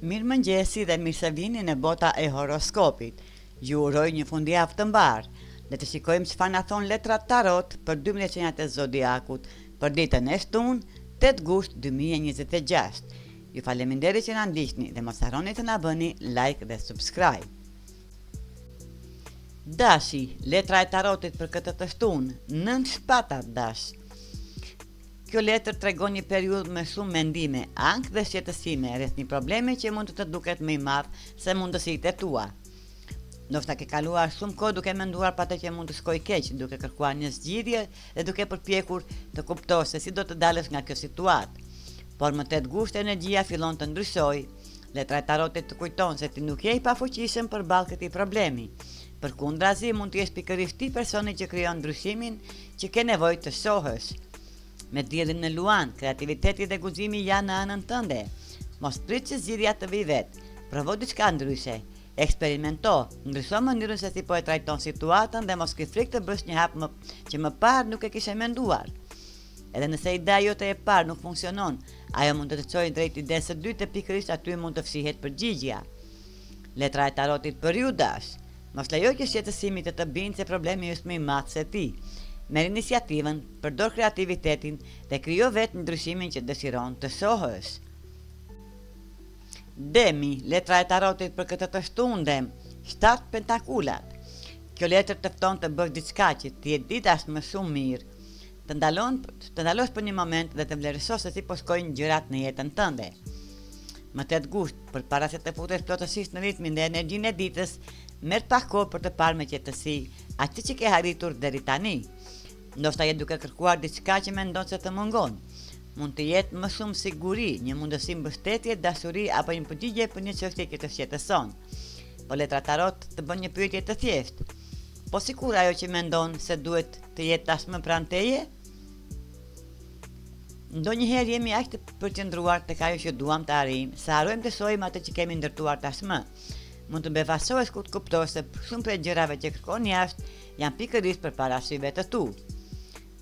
Mirë mëngjesi dhe mirë se vini në bota e horoskopit. Ju uroj një fundjavë të mbarë. Le të shikojmë çfarë na thon letrat tarot për 12 qenjat e zodiakut për ditën e shtunë, 8 gusht 2026. Ju faleminderit që na ndiqni dhe mos harroni të na bëni like dhe subscribe. Dashi, letra e tarotit për këtë të shtunë, 9 shpatat dash. Kjo letër tregon një periudhë me shumë mendime, ankth dhe shqetësime rreth një problemi që mund të duket më i madh se mundësitë e tua. Ndoshta ke kaluar shumë kohë duke menduar për atë që mund të shkojë keq, duke kërkuar një zgjidhje dhe duke përpjekur të kuptosh se si do të dalësh nga kjo situatë. Por më 8 gusht energjia fillon të ndryshojë. Letra e tarotit të kujton se ti nuk je i pafuqishëm përballë këtij problemi. Përkundrazi mund të jesh pikërisht ti personi që krijon ndryshimin që ke nevojë të shohësh. Me diellin në luan, kreativiteti dhe guximi janë në anën tënde. Mos prit që zgjidhja të vijë vetë. Provo diçka ndryshe. Eksperimento, ndrysho mënyrën se si po e trajton situatën dhe mos ke frikë të bësh një hap që më parë nuk e kishe menduar. Edhe nëse ideja jote e parë nuk funksionon, ajo mund të të çojë drejt idesë së dytë e pikërisht aty mund të fshihet përgjigjja. Letra e tarotit për ju dash. Mos lejo që shqetësimi të bindë se problemi është më i madh se ti. Merr iniciativën, përdor kreativitetin dhe krijo vetë ndryshimin që dëshiron të shohësh. Demi, letra e tarotit për këtë të shtunë, 7 pentakulat. Kjo letër të fton të bësh diçka që ti e di tash më shumë mirë, të ndalosh për një moment dhe të vlerësosh se si po shkojnë gjërat në jetën tënde. Më 8 gusht, përpara se të futesh plotësisht në ritmin dhe energjinë e ditës, merr pak kohë për të parë me qetësi atë që ke arritur deri tani. Ndoshta je duke kërkuar diçka që mendon se të mungon. Mund të jetë më shumë siguri, një mundësi mbështetje, dashuri apo një përgjigje për një çështje që të shqetëson. Po letra tarot të bën një pyetje të thjeshtë. Po sikur ajo që mendon se duhet të jetë tashmë pranë teje? Ndonjëherë jemi aq të përqendruar tek ajo që duam të arrijmë, se harrojmë të shohim atë që kemi ndërtuar tashmë. Mund të befasohesh kur të kuptosh se shumë prej gjërave që kërkon jashtë janë pikërisht përpara syve të tu.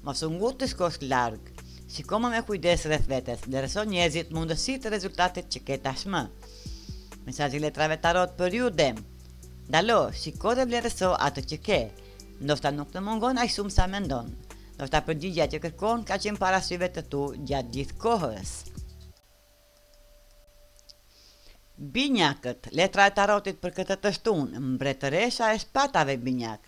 Mos u ngut të shkosh larg. Shiko me kujdes rreth vetes, vlerëso njerëzit, mundësitë të rezultatet që ke tashmë. Mesazhi letrave tarot për ju dem. Ndalo, shiko dhe vlerëso atë që ke. Ndoshta nuk të mungon aq shumë sa mendon. Ndoshta përgjigjja që kërkon ka qenë para syve të tu gjatë gjithë kohës. Binjakët, letra e tarotit për këtë të shtunë, mbretëresha e shpatave binjak.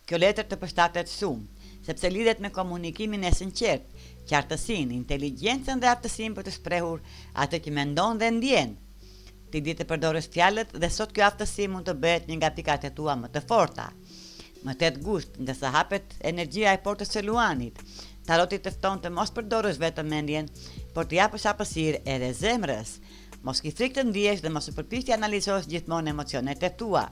Kjo letër të përshtatet shumë, sepse lidhet me komunikimin e sinqert, qartësinë, inteligjencën dhe aftësinë për të shprehur atë që mendon dhe ndjen. Ti di të përdorësh fjalët dhe sot kjo aftësi mund të bëhet një nga pikat e tua më të forta. Më 8 gusht, ndërsa hapet energjia e portës së luanit, taroti të fton të mos përdorësh vetëm mendjen, por të japësh hapësirë edhe zemrës. Mos ki frikë të ndihesh dhe mos u përpiq të analizosh gjithmonë emocionet e tua.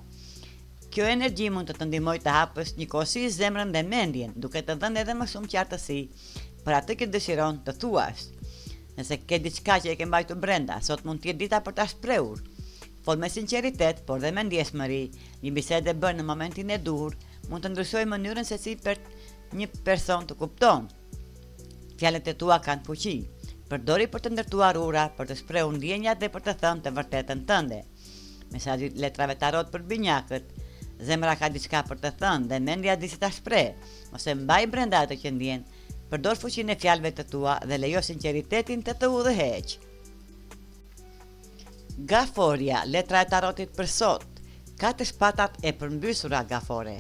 Kjo energji mund të ndihmojë të hapësh njëkohësisht zemrën dhe mendjen, duke të dhënë edhe më shumë qartësi për atë që dëshiron të thuash. Nëse ke diçka që e ke mbajtur brenda, sot mund të jetë dita për ta shprehur. Fol me sinqeritet, por dhe me ndjeshmëri. Një bisedë e bërë në momentin e duhur mund të ndryshojë mënyrën se si një person të kupton. Fjalët e tua kanë fuqi. Përdori për të ndërtuar ura, për të shprehur ndjenjat dhe për të thënë të vërtetën tënde. Mesazhi letrave tarot për binjakët. Zemra ka diçka për të thënë dhe mendja di si ta shpreh. Mos e mbaj brenda atë që ndjen. Përdor fuqinë e fjalëve të tua dhe lejo sinqeritetin të udhëheq. Gaforia, letra e tarotit për sot. 4 shpatat e përmbysura gafore.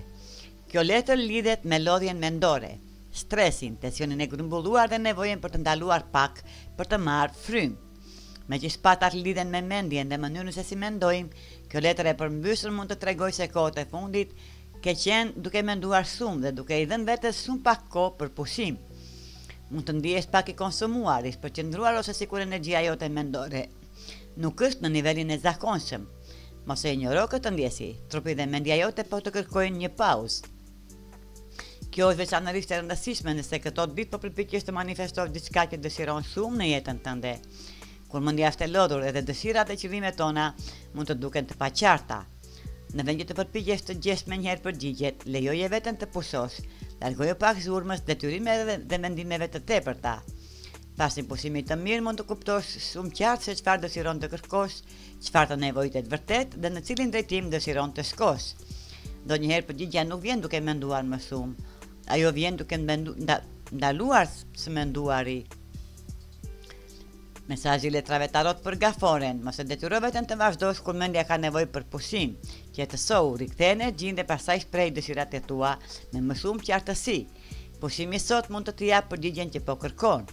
Kjo letër lidhet me lodhjen mendore, stresin, tensionin e grumbulluar dhe nevojën për të ndaluar pak për të marrë frymë. Me që shpatat lidhen me mendjen dhe mënyrën se si mendojmë, kjo letër e përmbysur mund të tregojë se kohët e fundit ke qenë duke menduar shumë dhe duke i dhënë vetes shumë pak kohë për pushim. Mund të ndihesh pak i konsumuar, i përqendruar ose sikur energjia jote mendore nuk është në nivelin e zakonshëm. Mos e injoro këtë ndjesi, trupi dhe mendja jote po të kërkojnë një pauzë. Kjo është veçanërisht e rëndësishme nëse këto ditë po përpiqesh të manifestosh diçka që dëshiron shumë në jetën tënde. Kur mendja është e lodhur edhe dëshirat dhe qëllimet tona mund të duken të paqarta. Në vend që të përpiqesh të gjesh menjëherë përgjigjet, lejoje veten të pushosh, largoje pak zhurmës, detyrimeve dhe mendimeve të tepërta. Pas imposimit të mirë mund të kuptosh shumë qartë se çfarë dëshiron të kërkosh, çfarë të nevojitet vërtet dhe në cilin drejtim dëshiron të shkosh. Ndonjëherë përgjigjja nuk vjen duke menduar më shumë, ajo vjen duke ndaluar së menduari. Mesazhi i letrave tarot për gaforen, mos e detyro veten të vazhdosh kur mendja ka nevojë për pushim. Qetësohu, rikthej energjinë dhe pastaj shpreh dëshirat e tua me më shumë qartësi. Pushimi sot mund të të japë përgjigjen që po kërkon.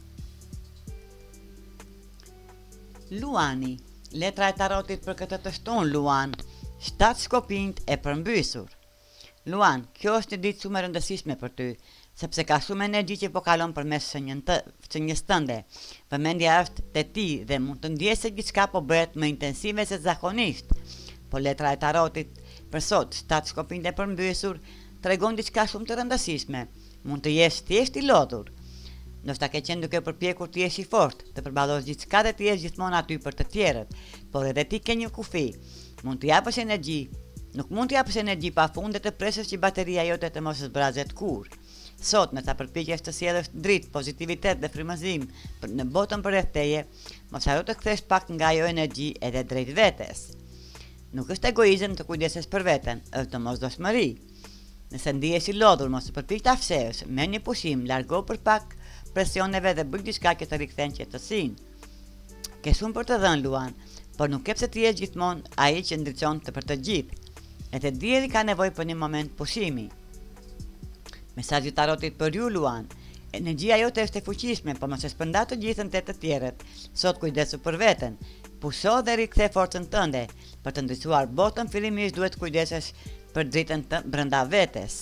Luani, letra e tarotit për këtë të shtunë Luan, 7 shkopinjt e përmbysur. Luan, kjo është një ditë shumë e rëndësishme për ty, sepse ka shumë energji që po kalon përmes shenjës tënde. Vëmendja është te ti dhe mund të ndjesh se gjithçka po bëhet më intensive se zakonisht. Po letra e tarotit për sot, 7 shkopinjt e përmbysur, tregon diçka shumë të rëndësishme. Mund të jesh thjesht i lodhur. Ndoshta ke qenë duke përpjekur të jesh i fortë, të përballosh gjithçka dhe të jesh gjithmonë aty për të tjerët, por edhe ti ke një kufi. Mund të japësh energji. Nuk mund të japësh energji pafund dhe të presësh që bateria jote të mos zbrazet kur. Sot, nësa përpiqesh të sjellësh dritë, pozitivitet dhe frymëzim në botën përreth teje, mos haro të kthesh pak nga ajo energji edhe drejt vetes. Nuk është egoizëm të kujdesesh për veten, është domosdoshmëri. Nëse ndihesh i lodhur, mos u përpiq ta fshesh, merr një pushim, largo për pak presioneve dhe bëj diçka që të rikthen qetësinë. Ke shumë për të dhënë Luan, por nuk ke pse të jesh gjithmonë ai që ndriçon të për të gjithë. E të dielli ka nevojë për një moment pushimi. Mesazhi i tarotit për ju Luan, energjia jote është e fuqishme, por mos e shpërnda të gjithën te të tjerët. Sot kujdesu për veten. Pusho dhe rikthe forcën tënde. Për të ndriçuar botën, fillimisht duhet kujdesesh për dritën brenda vetes.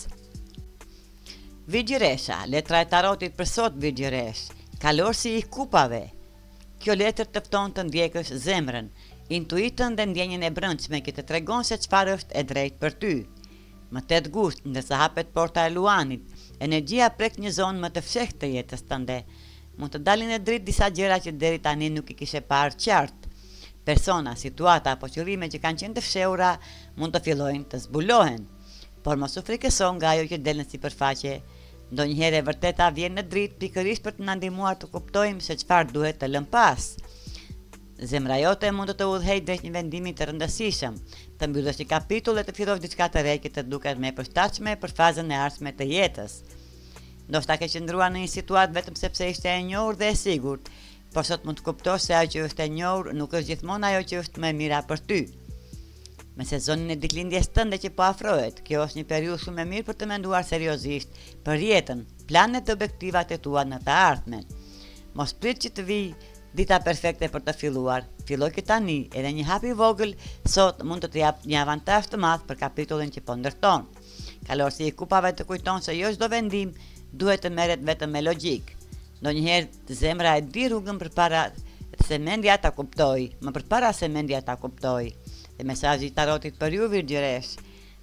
Vigjiresha, letra e tarotit për sot Vigjiresh, kalorsi i kupave. Kjo letër të fton të ndjekësh zemrën, intuitën dhe ndjenjën e brendshme që të tregon se çfarë është e drejtë për ty. Më 8 gusht, ndërsa hapet porta e Luanit, energjia prek një zonë më të fshehtë të jetës tënde. Mund të dalin e dritë disa gjëra që deri tani nuk i kishe parë qartë. Persona, situata apo qëllime që kanë qenë të fshehura mund të fillojnë të zbulohen. Por mos u frikëso nga ajo që del në sipërfaqe. Ndonjëherë e vërteta vjen në dritë pikërisht për të na ndihmuar të kuptojmë se çfarë duhet të lëm pas. Zemra jote mund të udhëhej drejt një vendimi të rëndësishëm, të mbyllësh një kapitull e të fillosh diçka të re që të duket më e përshtatshme për fazën e ardhshme të jetës. Ndoshta ke qëndruar në një situatë vetëm sepse ishte e njohur dhe e sigurt, por sot mund të kuptosh se ajo që është e njohur nuk është gjithmonë ajo që është më e mira për ty. Me sezonin e ditëlindjes tënde që po afrohet, kjo është një periudhë shumë e mirë për të menduar seriozisht për jetën, planet dhe objektivat e tua në të ardhmen. Mos prit që të vijë dita perfekte për të filluar. Filloj që tani, edhe një hap i vogël sot mund të jap një avantazh të madh për kapitullin që po ndërton. Kalorsi i kupave të kujton se jo çdo vendim duhet të merret vetëm me logjik. Ndonjëherë zemra e di rrugën përpara se mendja ta kuptoj, më përpara se mendja ta kuptoj. Dhe mesazhi i tarotit për ju Vigjiresh,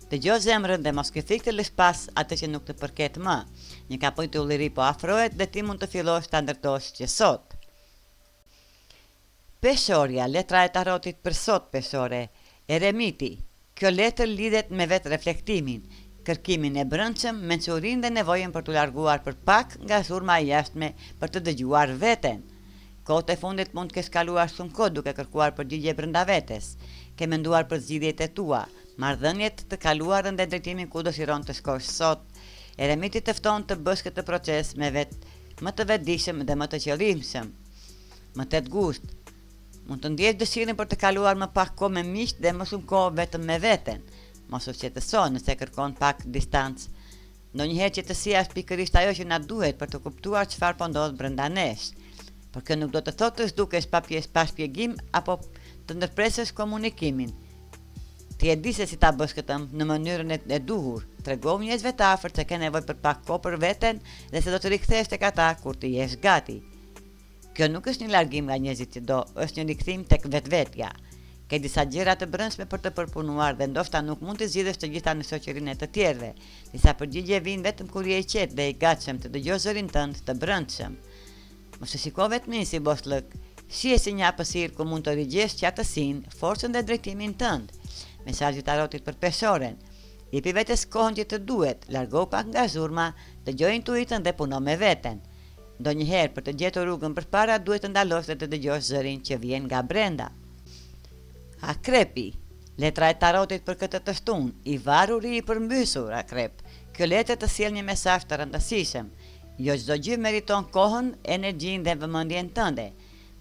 dëgjoj zemrën dhe mos kthik të lësh pas atë që nuk të përket më. Një kapitull i ri po afrohet dhe ti mund të fillosh ta ndërtosh që sot. Peshorja, letra e tarotit për sot Peshore, Eremiti. Kjo letër lidhet me vetë reflektimin, kërkimin e brendshëm, mençurinë dhe nevojën për të larguar për pak nga sulma e jashtme për të dëgjuar veten. Kohët e fundit mund të kesh kaluar shumë kohë duke kërkuar përgjigje brenda vetes. Ke menduar për zgjidhjet e tua, marrëdhëniet të kaluarën dhe drejtimin ku dëshiron të shkosh sot. Eremiti të fton të bësh këtë proces me më të vetëdijshëm dhe më të qëllimshëm. Më 8 gusht. Mund të ndjesh dëshirën për të kaluar më pak kohë me miq dhe më shumë kohë vetëm me veten. Mos u shqetëso nëse kërkon pak distancë. Ndonjëherë qetësia është pikërisht ajo që na duhet për të kuptuar çfarë po ndodh brenda nesh. Por kjo nuk do të thotë të zhdukesh pa shpjegim apo të ndërpresësh komunikimin. Ti e di se si ta bësh këtë në mënyrën e duhur. Tregohu njerëzve të afërt se ke nevojë për pak kohë për veten dhe se do të rikthesh tek ata kur të jesh gati. Kjo nuk është një largim nga njerëzit që do, është një rikthim tek vetvetja. Ke disa gjëra të brendshme për të përpunuar dhe ndoshta nuk mund të zgjidhësh të gjitha në shoqërinë e të tjerëve. Disa përgjigje vijnë vetëm kur je i qetë dhe i gatshëm të dëgjosh zërin tënd të brendshëm. Mos e shiko vetëm si boshllëk. Shije si një hapësirë ku mund të rigjesh qartësinë, forcën dhe drejtimin tënd. Mesazhi i tarotit për Peshoren. Jepi vetes kohën që të duhet, largo pak nga zurma, dëgjoj intuitën dhe puno me veten. Ndonjëherë për të gjetur rrugën përpara duhet të ndalosh dhe të dëgjosh zërin që vjen nga brenda. Akrepi, letra e tarotit për këtë të shtunë, i varur i përmbysur akrep. Kjo letër të sjell një mesazh të rëndësishëm. Jo çdo gjë meriton kohën, energjinë dhe vëmendjen tënde.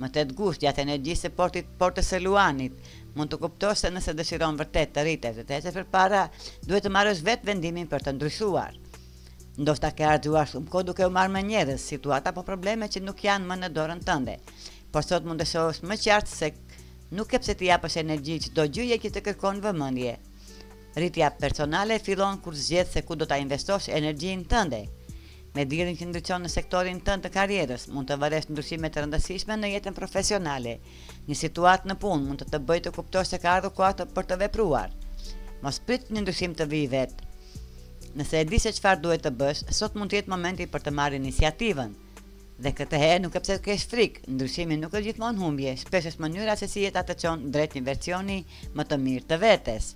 Më tet gusht gjatë energjisë së portës së luanit, mund të kuptosh se nëse dëshiron vërtet të rritesh dhe të ecësh përpara, duhet të marrësh vetë vendimin për të ndryshuar. Ndoshta ke harxuar shumë kohë duke u marrë me njerëz, situata apo probleme që nuk janë më në dorën tënde. Por sot mund të shohësh më qartë se nuk e pse ti japësh energji çdo gjëje që të kërkon vëmendje. Rritja personale fillon kur zgjedh se ku do ta investosh energjinë tënde. Me diellin që ndryqon në sektorin tënd të karrierës, mund të vëresh ndryshime të rëndësishme në jetën profesionale. Një situatë në punë mund të bëjë të kuptosh se ka ardhur koha për të vepruar. Mos prit një ndryshim të vijë vetë. Nëse e di se çfarë duhet të bësh, sot mund të jetë momenti për të marrë iniciativën. Dhe këtë herë nuk e pse të kesh frikë, ndryshimi nuk është gjithmonë humbje, shpesh është mënyra se si jeta të çon drejt një versioni më të mirë të vetes.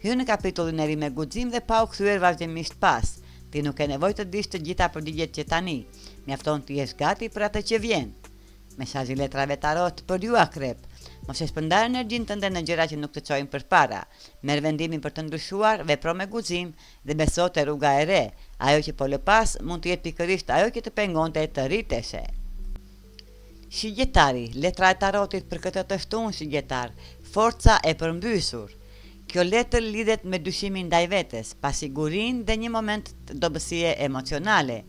Hyn në kapitullin e ri me guxim dhe pa u kthyer vazhdimisht pas. Ti nuk ke nevojë të dish të gjitha përgjigjet që tani, mjafton të jesh gati për atë që vjen. Mesazhi letrave tarot për ju akrep. Mos e shpërndar energjinë tënde në gjëra që nuk të çojnë përpara. Merr vendimin për të ndryshuar, vepro me guxim dhe beso te rruga e re. Ajo që po lë pas mund të jetë pikërisht ajo që të pengonte të rriteshe. Shigjetari, letra e tarotit për këtë të shtunë shigjetar, forca e përmbysur. Kjo letër lidhet me dyshimin ndaj vetes, pasigurinë dhe një moment dobësie emocionale.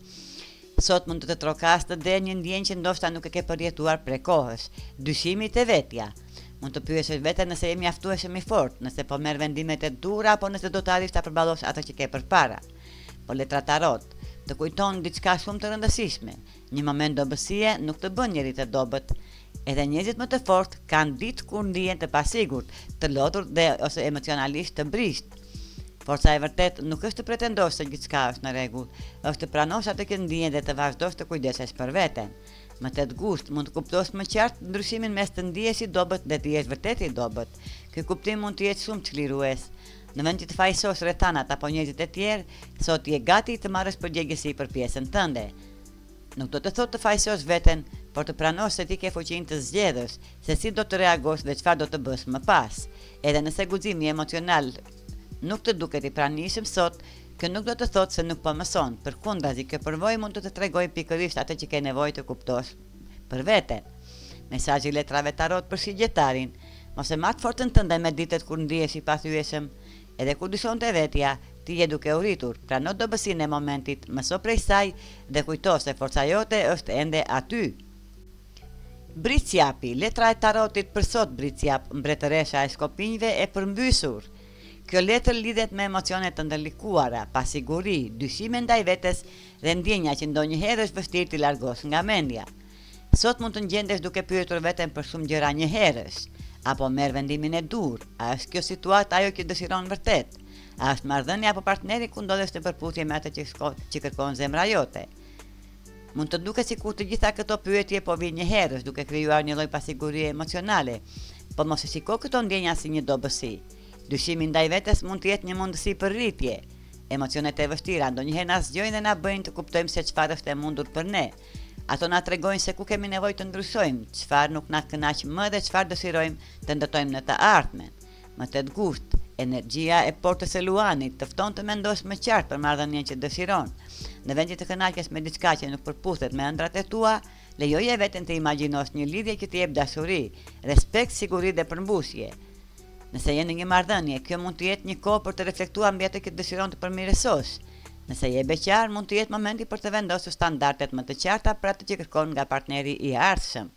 Sot mund të trokas të dhe një ndjenjë që ndoshta nuk e ke përjetuar prej kohës, dyshimi te vetja. Mund të pyesësh veten nëse je mjaftueshëm i fortë, nëse po merr vendimet e duhura apo nëse do të arrish ta përballosh atë që ke përpara. Po letra tarot të kujton diçka shumë të rëndësishme. Një moment dobësie nuk të bën njeri të dobët. Edhe njerëzit më të fortë kanë ditë kur ndihen të pasigurt, të lodhur dhe ose emocionalisht të brisht. Forca e vërtet nuk është të pretendosh se gjithçka është në rregull, është të pranosh atë që ndihen dhe të vazhdosh të kujdesesh për veten. Më tet gusht mund të kuptosh më qartë ndryshimin mes të ndihesh i dobët dhe të jesh vërtet i dobët. Ky kuptim mund të jetë shumë çlirues. Në vend të fajsosh rrethanat apo njerëzit e tjerë, sot je gati të marrësh përgjegjësi për pjesën tënde. Nuk do të thotë të fajsosh veten, por të pranosh se ti ke fuqinë të zgjedhësh, se si do të reagosh dhe çfarë do të bësh më pas. Edhe nëse guximi emocional nuk të duket i pranishëm sot, kjo nuk do të thotë se nuk po mëson, përkundrazi kjo përvojë mund të të tregojë pikërisht atë që ke nevojë të kuptosh për veten. Mesazhi letrave tarot për shigjetarin, mos e marr fortën tënde me ditët kur ndihesh i pathyeshëm, edhe kur dyshon te vetja, ti je duke u rritur, prano dobësinë e momentit, mëso prej saj dhe kujto se forca jote është ende aty. Bricjapi, letra e tarotit për sot Bricjap, mbretëresha e shkopinjve e përmbysur. Kjo letër lidhet me emocionet të ndërlikuara, pasiguri, dyshime ndaj vetes dhe ndjenja që ndonjëherë është vështirë t'i largosh nga mendja. Sot mund të ngjendesh duke pyetur veten për shumë gjëra një herësh, apo merr vendimin e dur, a është kjo situatë ajo që dëshiron vërtet? A është marrëdhënia apo partneri ku ndodhesh në përputhje me atë që kërkon zemra jote? Mund të duket sikur të gjitha këto pyetje po vijnë një herësh duke krijuar një lloj pasigurie emocionale, por mos e shiko këto ndjenja si një dobësi. Dyshimi ndaj vetes mund të jetë një mundësi për rritje. Emocionet e vështira ndonjëherë na zgjojnë dhe na bëjnë të kuptojmë se çfarë është e mundur për ne. Ato na tregojnë se ku kemi nevojë të ndryshojmë, çfarë nuk na kënaq më dhe çfarë dëshirojmë të ndërtojmë në të ardhmen. Më tet gusht, energjia e portës së luanit të fton të mendosh më qartë për marrëdhënien që dëshiron. Në vend të kënaqesh me diçka që nuk përputhet me ëndrat e tua, lejoje veten të imagjinosh një lidhje që të jep dashuri, respekt, siguri dhe përmbusje. Nëse je në një marrëdhënie, kjo mund të jetë një kohë për të reflektuar mbi atë që dëshiron të përmirësosh. Nëse je beqar, mund të jetë momenti për të vendosur standardet më të qarta për atë që kërkon nga partneri i ardhshëm.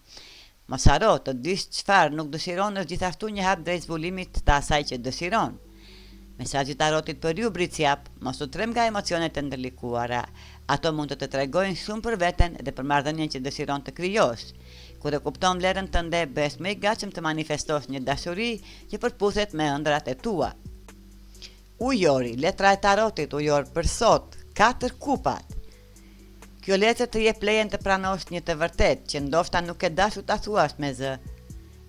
Mos haro të dish çfarë nuk dëshiron është gjithashtu një hap drejt zbulimit të asaj që dëshiron. Mesazhi tarotit për ju Bricjap, mos u trem nga emocionet e ndërlikuara. Ato mund të të tregojnë shumë për veten dhe për marrëdhënien që dëshiron të krijosh. Kur e kupton vlerën tënde, bëhesh më i gatshëm të manifestosh një dashuri që përputhet me ëndrat e tua. Ujori, letra e tarotit ujor për sot, 4 kupat. Kjo letër të jep lejen të pranosh një të vërtet, që ndoshta nuk e dashur ta thuash me zë.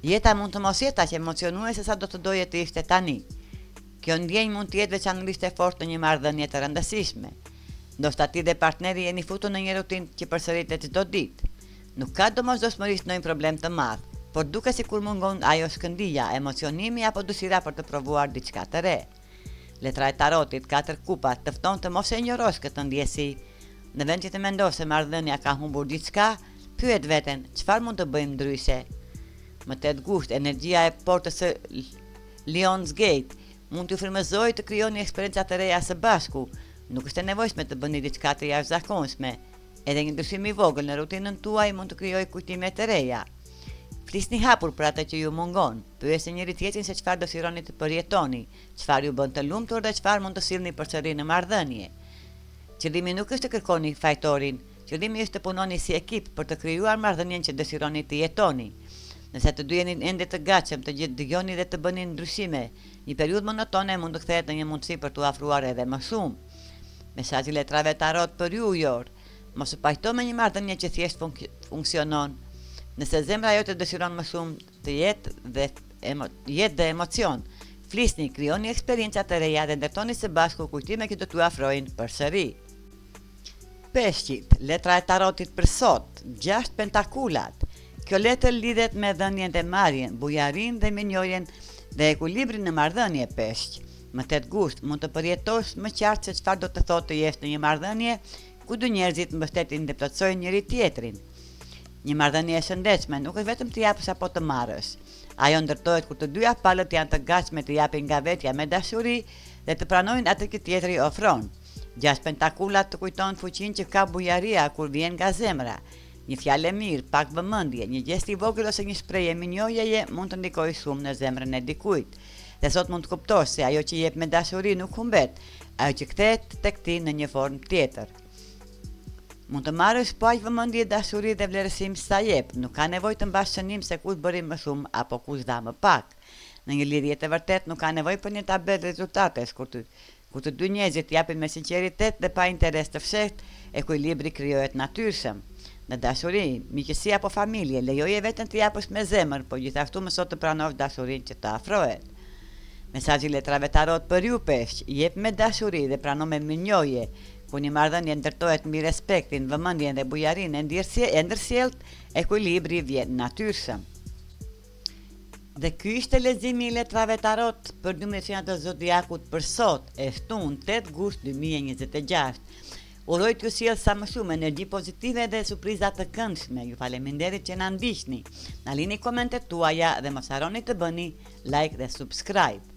Jeta mund të mos jetë aq emocionuese sa do të doje të ishte tani. Kjo ndjenjë mund të jetë veçanërisht e fortë në një marrëdhënie të rëndësishme. Ndoshta ti dhe partneri jeni futur në një rutinë që përsëritet çdo ditë. Nuk ka domosdoshmërisht ndonjë problem të madh, por duke sikur mungon ajo shkëndija, emocionimi apo dëshira për të provuar diçka të re. Letra e tarotit, 4 kupa, të fton të mos e injorosh këtë ndjesi. Në vend që të mendosh se marrëdhënia ka humbur diçka, pyet veten, çfarë mund të bëjmë ndryshe? Më 8 gusht, energjia e portës së Lionsgate mund t'ju frymëzojë të krijoni eksperienca të reja së bashku. Nuk është e nevojshme të bëni diçka të jashtëzakonshme. Edhe një ndryshim i vogël në rutinën tuaj mund të krijojë kujtime të reja. Flisni hapur për atë që ju mungon. Pyesni njëri tjetrin se çfarë dëshironi të përjetoni, çfarë ju bën të lumtur dhe çfarë mund të sillni përsëri në marrëdhënie. Qëllimi nuk është të kërkoni fajtorin, qëllimi është të punoni si ekip për të krijuar marrëdhënien që dëshironi të jetoni. Nëse të dy jeni ende të gatshëm të gjithë dëgjoni dhe të bëni ndryshime, një periudhë monotone mund të kthehet në një mundësi për t'u afruar edhe më shumë. Mesazhi i letrave tarot për ju Jor. Mos u pajto me një marrëdhënie që thjesht funksionon. Nëse zemra jote dëshiron më shumë të jetë dhe emocion, flisni, krijoni eksperienca të reja dhe ndërtoni së bashku kujtime që do t'u afrojnë përsëri. Peshqit, letra e tarotit për sot, 6 pentakulat. Kjo letër lidhet me dhënien dhe marrjen, bujarin dhe minjorjen dhe ekuilibrin në marrëdhënie peshq. Më 8 gusht, mund të përjetosh më qartë se çfarë do të thotë të jesh në një marrëdhënie ku dy njerëzit mbështetin dhe plotësojnë njëri tjetrin. Një marrëdhënie e shëndetshme nuk është vetëm të japësh apo të marrësh. Ajo ndërtohet kur të dyja palët janë të gatshme të japin nga vetja me dashuri dhe të pranojnë atë që tjetri ofron. 6 pentakulat të kujton fuqinë që ka bujaria kur vjen nga zemra. Një fjalë e mirë, pak vëmendje, një gest i vogël ose një shprehje minjojeje mund të ndikojë shumë në zemrën e dikujt. Dhe sot mund të kuptosh se ajo që jep me dashuri nuk humbet, ajo që kthehet tek ti në një formë tjetër. Mund të marrësh pa aq vëmendje, dashuri dhe vlerësim sa jep, nuk ka nevojë të mbash shënim se kush bëri më shumë apo kush dha më pak. Në një lidhje të vërtet nuk ka nevojë për një tabelë rezultatesh kur të dy njerëzit japin me sinqeritet dhe pa interes të fshehtë, ekuilibri krijohet natyrshëm. Në dashuri, miqësi apo familje, lejoje veten të japësh me zemër, por gjithashtu mëso të pranosh dashurinë që të afrohet. Mesazhi i letrave tarot për ju peshq, jep me dashuri dhe prano me minjoje, ku një marrëdhënie ndërtohet mbi respektin, vëmendjen dhe bujarinë e ndërsjellët, ekuilibri vjen natyrshëm. Dhe ky ishte leximi i letrave tarot për 12 të zodiakut për sot, e shtunë 8 gusht 2026. Uroj t'ju sjell sa më shumë energji pozitive dhe surpriza të këndshme. Ju faleminderit që na ndiqni. Na lini komentet tuaja dhe mos harroni të bëni like dhe subscribe.